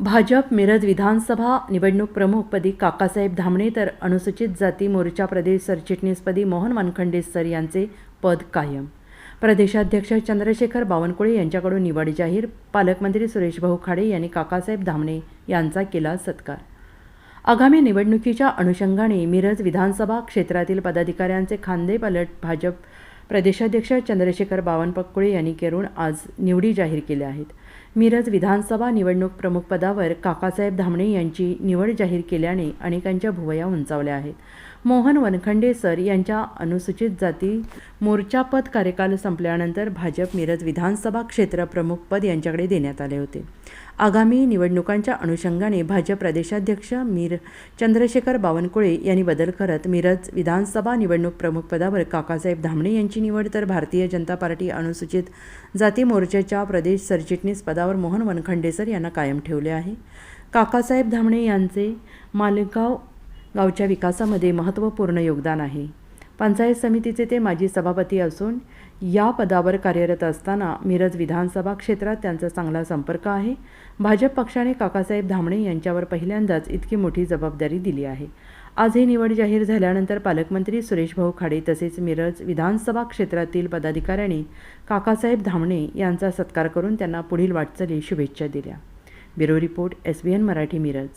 भाजप मिरज विधानसभा निवडणूक प्रमुखपदी काकासाहेब धामणे तर अनुसूचित जाती मोर्चा प्रदेश सरचिटणीसपदी मोहन वानखंडे सर यांचे पद कायम. प्रदेशाध्यक्ष चंद्रशेखर बावनकुळे यांच्याकडून निवड जाहीर. पालकमंत्री सुरेशभाऊ खाडे यांनी काकासाहेब धामणे यांचा केला सत्कार. आगामी निवडणुकीच्या अनुषंगाने मिरज विधानसभा क्षेत्रातील पदाधिकाऱ्यांचे खांदेपालट भाजप प्रदेशाध्यक्ष चंद्रशेखर बावनकुळे यांनी करून आज निवडी जाहीर केल्या आहेत. मिरज विधानसभा निवडणूक प्रमुखपदावर काकासाहेब धामणे यांची निवड जाहीर केल्याने अनेकांच्या भुवया उंचावल्या आहेत. मोहन वानखंडे सर यांच्या अनुसूचित जाती मोर्चापद कार्यकाल संपल्यानंतर भाजप मिरज विधानसभा क्षेत्र प्रमुखपद यांच्याकडे देण्यात आले होते. आगामी निवडणुकांच्या अनुषंगाने भाजप प्रदेशाध्यक्ष चंद्रशेखर बावनकुळे यांनी बदल करत मिरज विधानसभा निवडणूक प्रमुखपदावर काकासाहेब धामणे यांची निवड तर भारतीय जनता पार्टी अनुसूचित जाती मोर्चाच्या प्रदेश सरचिटणीस पदावर मोहन वानखंडे सर यांना कायम ठेवले आहे. काकासाहेब धामणे यांचे मालेगाव गावच्या विकासामध्ये महत्त्वपूर्ण योगदान आहे. पंचायत समितीचे ते माजी सभापती असून या पदावर कार्यरत असताना मिरज विधानसभा क्षेत्रात त्यांचा चांगला संपर्क आहे. भाजप पक्षाने काकासाहेब धामणे यांच्यावर पहिल्यांदाच इतकी मोठी जबाबदारी दिली आहे. आज ही निवड जाहीर झाल्यानंतर पालकमंत्री सुरेशभाऊ खाडे तसेच मिरज विधानसभा क्षेत्रातील पदाधिकाऱ्यांनी काकासाहेब धामणे यांचा सत्कार करून त्यांना पुढील वाटचाली शुभेच्छा दिल्या. Bureau report SBN Marathi Miraj.